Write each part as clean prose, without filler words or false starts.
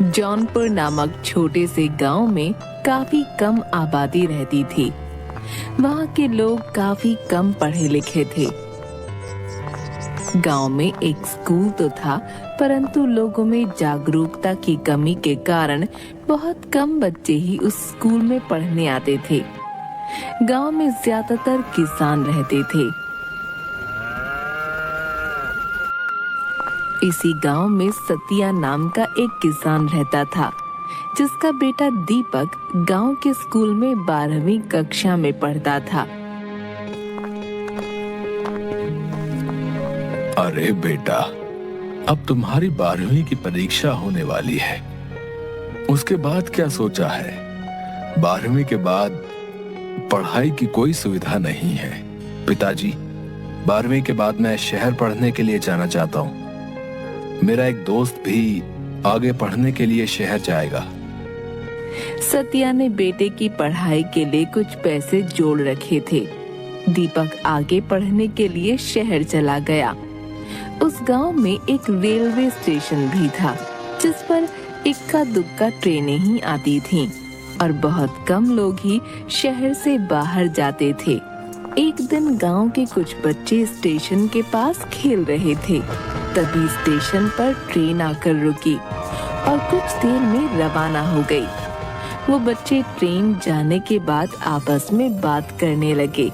जौनपुर नामक छोटे से गांव में काफी कम आबादी रहती थी। वहां के लोग काफी कम पढ़े लिखे थे। गांव में एक स्कूल तो था, परंतु लोगों में जागरूकता की कमी के कारण बहुत कम बच्चे ही उस स्कूल में पढ़ने आते थे। गांव में ज्यादातर किसान रहते थे। इसी गांव में सतिया नाम का एक किसान रहता था, जिसका बेटा दीपक गांव के स्कूल में 12वीं कक्षा में पढ़ता था। अरे बेटा, अब तुम्हारी 12वीं की परीक्षा होने वाली है। उसके बाद क्या सोचा है? 12वीं के बाद पढ़ाई की कोई सुविधा नहीं है। पिताजी, 12वीं के बाद मैं शहर पढ़ने के लिए जाना चाहता हूँ। मेरा एक दोस्त भी आगे पढ़ने के लिए शहर जाएगा। सतिया ने बेटे की पढ़ाई के लिए कुछ पैसे जोड़ रखे थे। दीपक आगे पढ़ने के लिए शहर चला गया। उस गांव में एक रेलवे स्टेशन भी था, जिस पर इक्का दुक्का ट्रेनें ही आती थीं और बहुत कम लोग ही शहर से बाहर जाते थे। एक दिन गांव के कुछ बच्चे स्टेशन के पास खेल रहे थे। तभी स्टेशन पर ट्रेन आकर रुकी और कुछ देर में रवाना हो गई। वो बच्चे ट्रेन जाने के बाद आपस में बात करने लगे।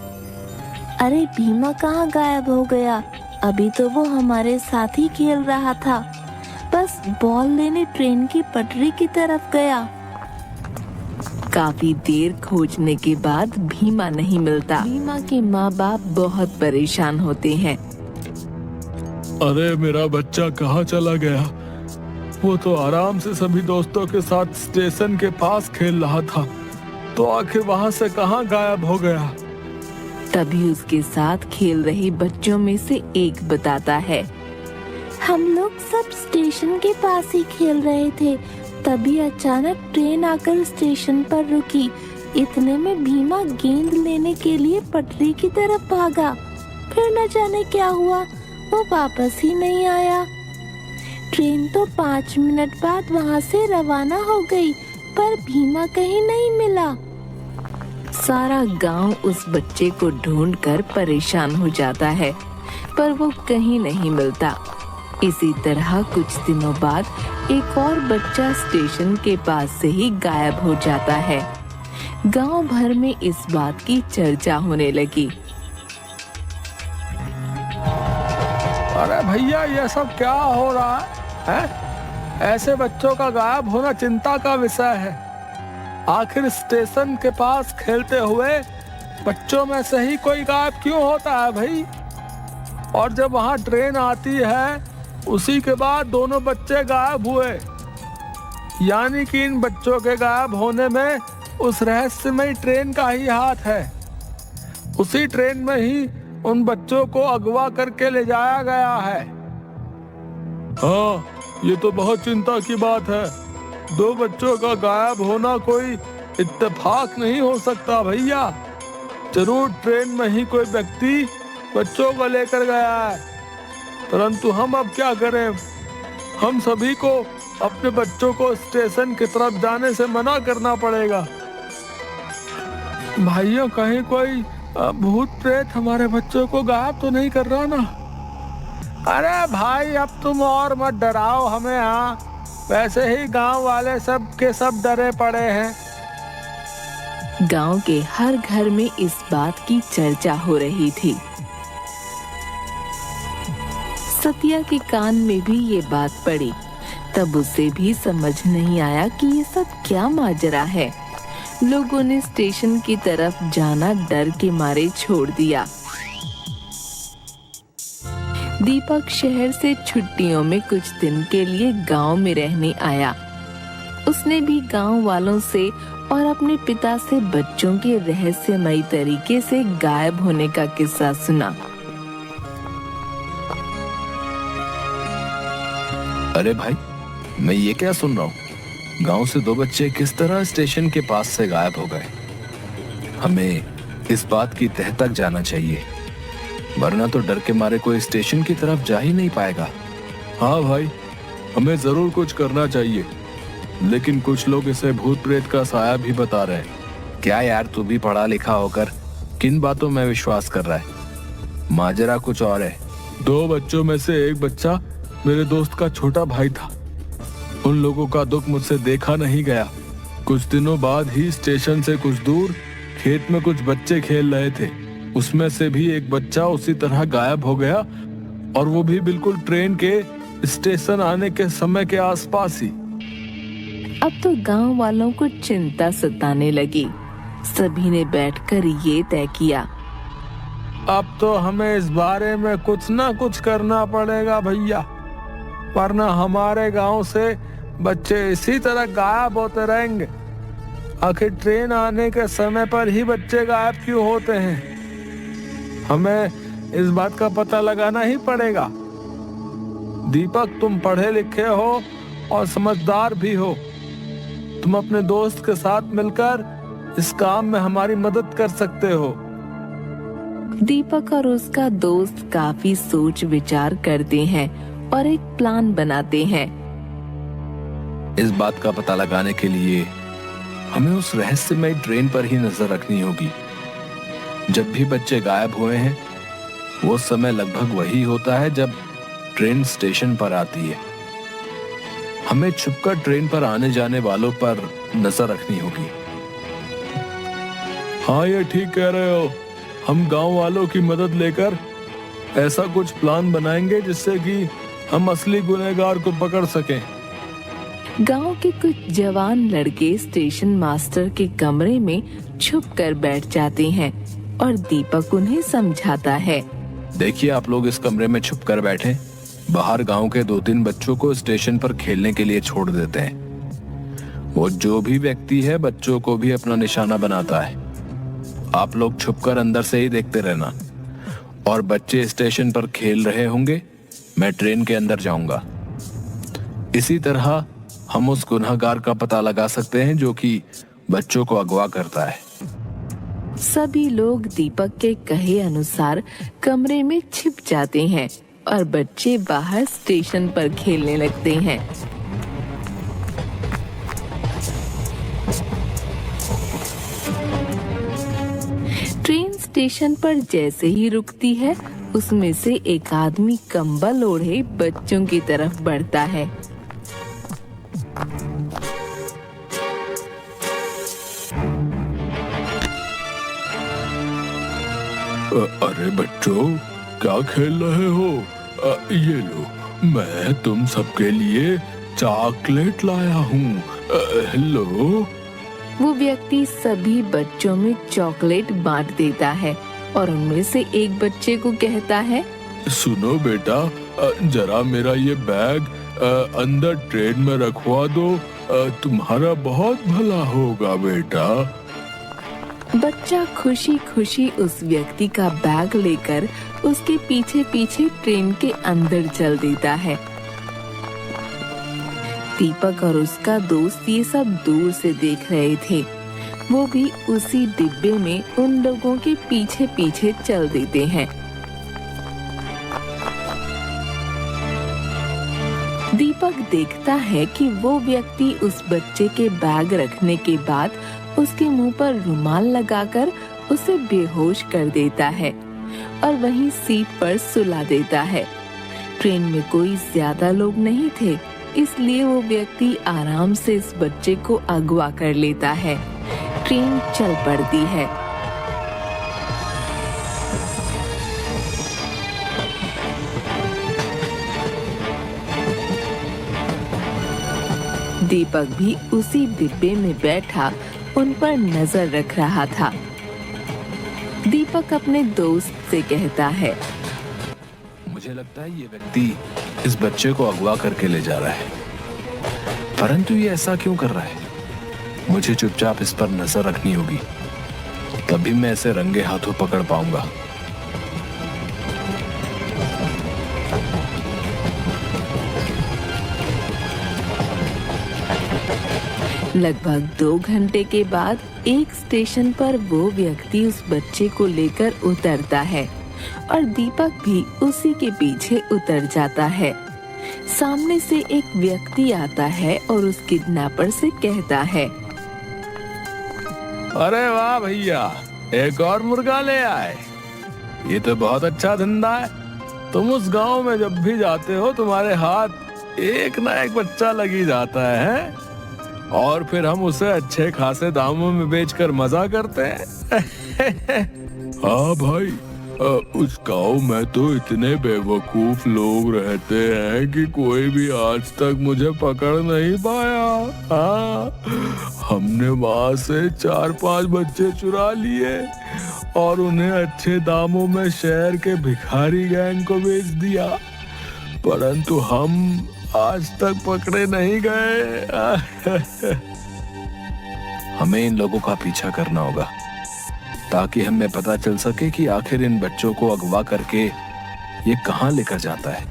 अरे भीमा कहाँ गायब हो गया? अभी तो वो हमारे साथ ही खेल रहा था। बस बॉल लेने ट्रेन की पटरी की तरफ गया। काफी देर खोजने के बाद भीमा नहीं मिलता। भीमा के माँ बाप बहुत परेशान होते हैं। अरे मेरा बच्चा कहाँ चला गया? वो तो आराम से सभी दोस्तों के साथ स्टेशन के पास खेल रहा था, तो आखिर वहाँ से कहाँ गायब हो गया? तभी उसके साथ खेल रहे बच्चों में से एक बताता है, हम लोग सब स्टेशन के पास ही खेल रहे थे। तभी अचानक ट्रेन आकर स्टेशन पर रुकी। इतने में भीमा गेंद लेने के लिए पटरी की तरफ भागा। फिर न जाने क्या हुआ, वो वापस ही नहीं आया। ट्रेन तो 5 मिनट बाद वहाँ से रवाना हो गई, पर भीमा कहीं नहीं मिला। सारा गांव उस बच्चे को ढूंढकर परेशान हो जाता है, पर वो कहीं नहीं मिलता। इसी तरह कुछ दिनों बाद एक और बच्चा स्टेशन के पास से ही गायब हो जाता है। गांव भर में इस बात की चर्चा होने लगी। अरे भैया, ये सब क्या हो रहा है? ऐसे बच्चों का गायब होना चिंता का विषय है। आखिर स्टेशन के पास खेलते हुए बच्चों में से ही कोई गायब क्यों होता है भाई? और जब वहाँ ट्रेन आती है, उसी के बाद दोनों बच्चे गायब हुए। यानी कि इन बच्चों के गायब होने में उस रहस्यमयी ट्रेन का ही हाथ है। उसी ट्रेन में ही उन बच्चों को अगवा करके ले जाया गया है। हाँ, ये तो बहुत चिंता की बात है। 2 बच्चों का गायब होना कोई इत्तेफाक नहीं हो सकता भैया। जरूर ट्रेन में ही कोई व्यक्ति बच्चों को लेकर गया है। परंतु हम अब क्या करें? हम सभी को अपने बच्चों को स्टेशन की तरफ जाने से मना करना पड़ेगा। भाइयों, कहीं कोई भूत प्रेत हमारे बच्चों को गायब तो नहीं कर रहा ना? अरे भाई, अब तुम और मत डराओ हमें। हाँ, वैसे ही गांव वाले सब के सब डरे पड़े हैं। गांव के हर घर में इस बात की चर्चा हो रही थी। सतिया के कान में भी ये बात पड़ी। तब उसे भी समझ नहीं आया कि ये सब क्या माजरा है। लोगों ने स्टेशन की तरफ जाना डर के मारे छोड़ दिया। दीपक शहर से छुट्टियों में कुछ दिन के लिए गांव में रहने आया। उसने भी गांव वालों से और अपने पिता से बच्चों के रहस्यमयी तरीके से गायब होने का किस्सा सुना। अरे भाई, मैं ये क्या सुन रहा हूँ? गांव से 2 बच्चे किस तरह स्टेशन के पास से गायब हो गए? हमें इस बात की तह तक जाना चाहिए, वरना तो डर के मारे कोई स्टेशन की तरफ जा ही नहीं पाएगा। हाँ भाई, हमें जरूर कुछ करना चाहिए। लेकिन कुछ लोग इसे भूत प्रेत का साया भी बता रहे हैं। क्या यार, तू भी पढ़ा लिखा होकर किन बातों में विश्वास कर रहा है? माजरा कुछ और है। 2 बच्चों में से एक बच्चा मेरे दोस्त का छोटा भाई था। उन लोगों का दुख मुझसे देखा नहीं गया। कुछ दिनों बाद ही स्टेशन से कुछ दूर खेत में कुछ बच्चे खेल रहे थे। उसमें से भी एक बच्चा उसी तरह गायब हो गया, और वो भी बिल्कुल ट्रेन के स्टेशन आने के समय के आसपास ही। अब तो गांव वालों को चिंता सताने लगी। सभी ने बैठकर ये तय किया, अब तो हमें इस बारे में कुछ ना कुछ करना पड़ेगा भैया, वरना हमारे गांव से बच्चे इसी तरह गायब होते रहेंगे। आखिर ट्रेन आने के समय पर ही बच्चे गायब क्यों होते हैं? हमें इस बात का पता लगाना ही पड़ेगा। दीपक, तुम पढ़े लिखे हो और समझदार भी हो। तुम अपने दोस्त के साथ मिलकर इस काम में हमारी मदद कर सकते हो। दीपक और उसका दोस्त काफी सोच विचार करते हैं और एक प्लान बनाते हैं। इस बात का पता लगाने के लिए हमें उस रहस्यमय ट्रेन पर ही नजर रखनी होगी। जब भी बच्चे गायब हुए हैं, वो समय लगभग वही होता है जब ट्रेन स्टेशन पर आती है। हमें छुपकर ट्रेन पर आने जाने वालों पर नजर रखनी होगी। हाँ, ये ठीक कह रहे हो। हम गांव वालों की मदद लेकर ऐसा कुछ प्लान बनाएंगे जिससे कि हम असली गुनहगार को पकड़ सकें। गांव के कुछ जवान लड़के स्टेशन मास्टर के कमरे में छुपकर बैठ जाते हैं और दीपक उन्हें समझाता है। देखिए, आप लोग इस कमरे में छुपकर बैठे, बाहर गांव के 2-3 बच्चों को स्टेशन पर खेलने के लिए छोड़ देते हैं। वो जो भी व्यक्ति है, बच्चों को भी अपना निशाना बनाता है। आप लोग छुपकर अंदर से ही देखते रहना, और बच्चे स्टेशन पर खेल रहे होंगे, मैं ट्रेन के अंदर जाऊंगा। इसी तरह हम उस गुनहगार का पता लगा सकते हैं जो कि बच्चों को अगवा करता है। सभी लोग दीपक के कहे अनुसार कमरे में छिप जाते हैं और बच्चे बाहर स्टेशन पर खेलने लगते हैं। ट्रेन स्टेशन पर जैसे ही रुकती है, उसमें से एक आदमी कंबल ओढ़े बच्चों की तरफ बढ़ता है। अरे बच्चों, क्या खेल रहे हो? ये लो, मैं तुम सबके लिए चॉकलेट लाया हूँ। लो। वो व्यक्ति सभी बच्चों में चॉकलेट बांट देता है और उनमें से एक बच्चे को कहता है, सुनो बेटा, जरा मेरा ये बैग अंदर ट्रेन में रखवा दो, तुम्हारा बहुत भला होगा बेटा। बच्चा खुशी खुशी उस व्यक्ति का बैग लेकर उसके पीछे पीछे ट्रेन के अंदर चल देता है। दीपक और उसका दोस्त ये सब दूर से देख रहे थे। वो भी उसी डिब्बे में उन लोगों के पीछे पीछे चल देते हैं। दीपक देखता है कि वो व्यक्ति उस बच्चे के बैग रखने के बाद उसके मुंह पर रुमाल लगाकर उसे बेहोश कर देता है और वहीं सीट पर सुला देता है। ट्रेन में कोई ज्यादा लोग नहीं थे, इसलिए वो व्यक्ति आराम से इस बच्चे को अगवा कर लेता है। ट्रेन चल पड़ती है। दीपक भी उसी डिब्बे में बैठा उन पर नजर रख रहा था। दीपक अपने दोस्त से कहता है, मुझे लगता है ये व्यक्ति इस बच्चे को अगवा करके ले जा रहा है, परंतु ये ऐसा क्यों कर रहा है? मुझे चुपचाप इस पर नजर रखनी होगी, तभी मैं इसे रंगे हाथों पकड़ पाऊंगा। लगभग 2 घंटे के बाद एक स्टेशन पर वो व्यक्ति उस बच्चे को लेकर उतरता है और दीपक भी उसी के पीछे उतर जाता है। सामने से एक व्यक्ति आता है और उस किडनैपर से कहता है, अरे वाह भैया, एक और मुर्गा ले आए। ये तो बहुत अच्छा धंधा है। तुम उस गांव में जब भी जाते हो तुम्हारे हाथ एक ना एक बच्चा लगी जाता है और फिर हम उसे अच्छे खासे दामों में बेचकर मजा करते हैं। हाँ भाई, उस गांव में तो इतने बेवकूफ लोग रहते हैं कि कोई भी आज तक मुझे पकड़ नहीं पाया। हाँ, हमने वहां से 4-5 बच्चे चुरा लिए और उन्हें अच्छे दामों में शहर के भिखारी गैंग को बेच दिया, परंतु हम आज तक पकड़े नहीं गए। हमें इन लोगों का पीछा करना होगा ताकि हमें पता चल सके कि आखिर इन बच्चों को अगवा करके ये कहां लेकर जाता है।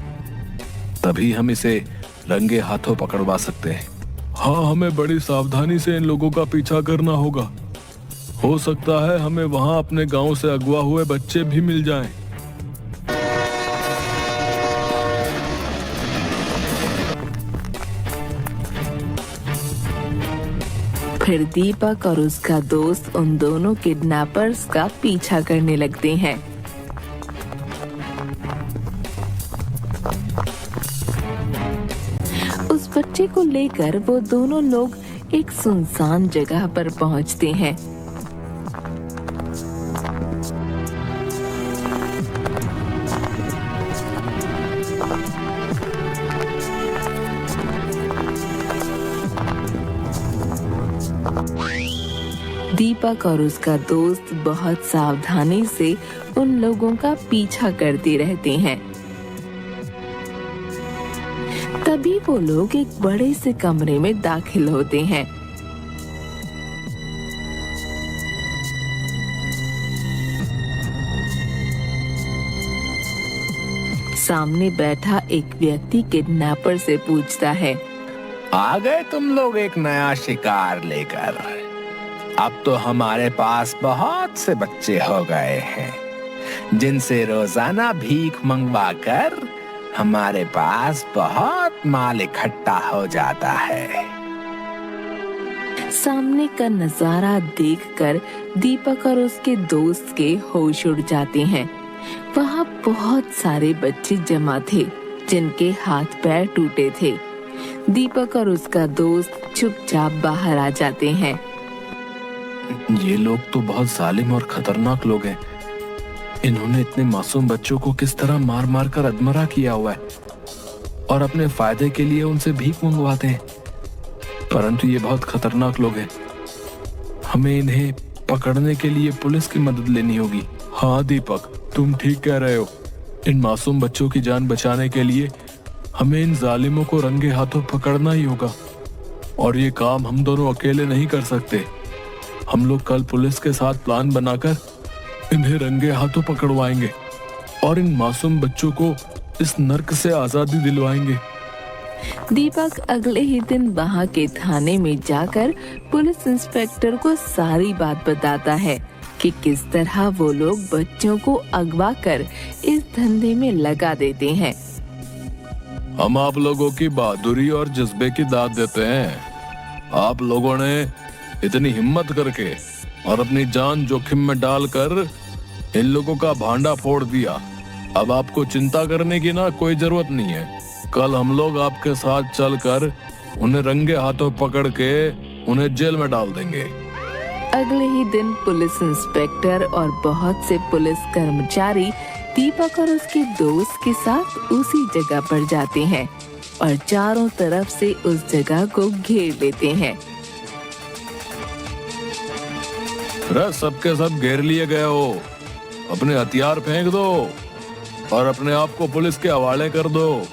तभी हम इसे रंगे हाथों पकड़वा सकते हैं। हाँ, हमें बड़ी सावधानी से इन लोगों का पीछा करना होगा। हो सकता है हमें वहां अपने गांव से अगवा हुए बच्चे भी मिल जाएं। फिर दीपक और उसका दोस्त उन दोनों किडनैपर्स का पीछा करने लगते हैं। उस बच्चे को लेकर वो दोनों लोग एक सुनसान जगह पर पहुंचते हैं। दीपक और उसका दोस्त बहुत सावधानी से उन लोगों का पीछा करते रहते हैं। तभी वो लोग एक बड़े से कमरे में दाखिल होते हैं। सामने बैठा एक व्यक्ति किडनैपर से पूछता है, आ गए तुम लोग एक नया शिकार लेकर। अब तो हमारे पास बहुत से बच्चे हो गए हैं जिनसे रोजाना भीख मंगवा कर हमारे पास बहुत माल इकट्ठा हो जाता है। सामने का नजारा देखकर दीपक और उसके दोस्त के होश उड़ जाते हैं। वहाँ बहुत सारे बच्चे जमा थे जिनके हाथ पैर टूटे थे। दीपक और उसका दोस्त चुपचाप बाहर आ जाते हैं। ये लोग तो बहुत जालिम और खतरनाक लोग हैं। इन्होंने इतने मासूम बच्चों को किस तरह मार मार कर अधमरा किया हुआ है और अपने फायदे के लिए उनसे भीख मंगवाते हैं। परंतु ये बहुत खतरनाक लोग हैं। हमें इन्हें पकड़ने के लिए पुलिस की मदद लेनी होगी। हाँ दीपक, तुम ठीक कह रहे हो। इन मासूम बच्चों की जान बचाने के लिए हमें इन जालिमों को रंगे हाथों पकड़ना ही होगा और ये काम हम दोनों अकेले नहीं कर सकते। हम लोग कल पुलिस के साथ प्लान बनाकर इन्हें रंगे हाथों पकड़वाएंगे और इन मासूम बच्चों को इस नर्क से आजादी दिलवाएंगे। दीपक अगले ही दिन वहाँ के थाने में जाकर पुलिस इंस्पेक्टर को सारी बात बताता है कि किस तरह वो लोग बच्चों को अगवा कर इस धंधे में लगा देते हैं। हम आप लोगों की बहादुरी और जज्बे की दाद देते हैं। आप लोगों ने इतनी हिम्मत करके और अपनी जान जोखिम में डालकर इन लोगों का भांडा फोड़ दिया। अब आपको चिंता करने की ना कोई जरूरत नहीं है। कल हम लोग आपके साथ चलकर उन्हें रंगे हाथों पकड़ के उन्हें जेल में डाल देंगे। अगले ही दिन पुलिस इंस्पेक्टर और बहुत से पुलिस कर्मचारी दीपक और उसके दोस्त के साथ उसी जगह पर जाते हैं और चारों तरफ से उस जगह को घेर लेते हैं। सबके सब घेर लिए गए हो, अपने हथियार फेंक दो और अपने आप को पुलिस के हवाले कर दो।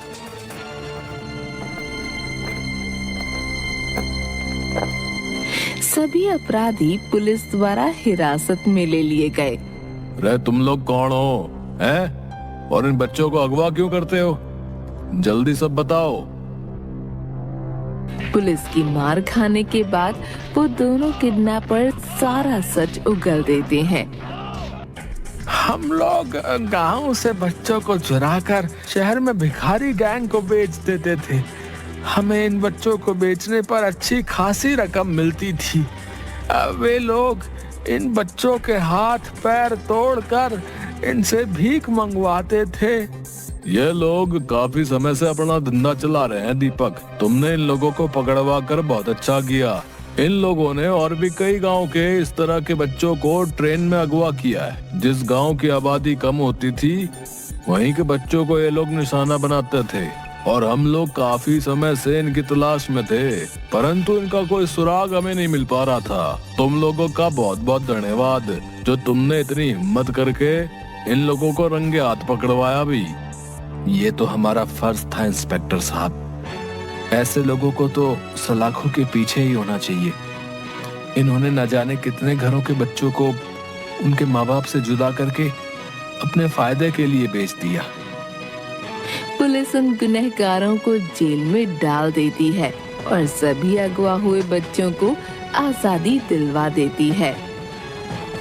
सभी अपराधी पुलिस द्वारा हिरासत में ले लिए गए। रे तुम लोग कौन हो हैं? और इन बच्चों को अगवा क्यों करते हो? जल्दी सब बताओ। पुलिस की मार खाने के बाद वो दोनों किडनैपर सारा सच उगल देते हैं। हम लोग गांव से बच्चों को चुराकर शहर में भिखारी गैंग को बेच देते थे। हमें इन बच्चों को बेचने पर अच्छी खासी रकम मिलती थी। वे लोग इन बच्चों के हाथ पैर तोड़कर इनसे भीख मंगवाते थे। ये लोग काफी समय से अपना धंधा चला रहे हैं दीपक। तुमने इन लोगों को पकड़वा कर बहुत अच्छा किया। इन लोगों ने और भी कई गांव के इस तरह के बच्चों को ट्रेन में अगवा किया है। जिस गांव की आबादी कम होती थी वहीं के बच्चों को ये लोग निशाना बनाते थे और हम लोग काफी समय से इनकी तलाश में थे, परंतु इनका कोई सुराग हमें नहीं मिल पा रहा था। तुम लोगों का बहुत बहुत धन्यवाद जो तुमने इतनी हिम्मत करके इन लोगों को रंगे हाथ पकड़वाया भी। ये तो हमारा फर्ज था इंस्पेक्टर साहब। ऐसे लोगों को तो सलाखों के पीछे ही होना चाहिए। इन्होंने न जाने कितने घरों के बच्चों को उनके माँ बाप से जुदा करके अपने फायदे के लिए बेच दिया। पुलिस उन गुनहगारों को जेल में डाल देती है और सभी अगवा हुए बच्चों को आजादी दिलवा देती है।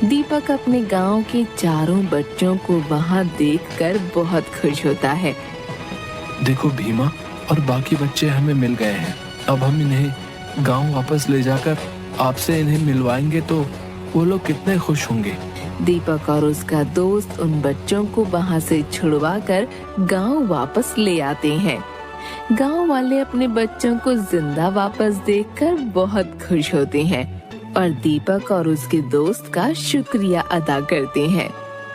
दीपक अपने गांव के चारों बच्चों को वहां देखकर बहुत खुश होता है। देखो भीमा और बाकी बच्चे हमें मिल गए हैं। अब हम इन्हें गांव वापस ले जाकर आपसे इन्हें मिलवाएंगे तो वो लोग कितने खुश होंगे। दीपक और उसका दोस्त उन बच्चों को वहां से छुड़वाकर गांव वापस ले आते हैं। गांव वाले अपने बच्चों को जिंदा वापस देखकर बहुत खुश होते हैं और दीपक और उसके दोस्त का शुक्रिया अदा करते हैं।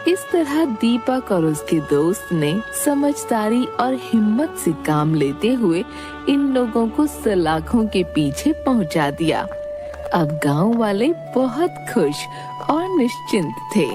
इस तरह दीपक और उसके दोस्त ने समझदारी और हिम्मत से काम लेते हुए इन लोगों को सलाखों के पीछे पहुंचा दिया। अब गांव वाले बहुत खुश और निश्चिंत थे।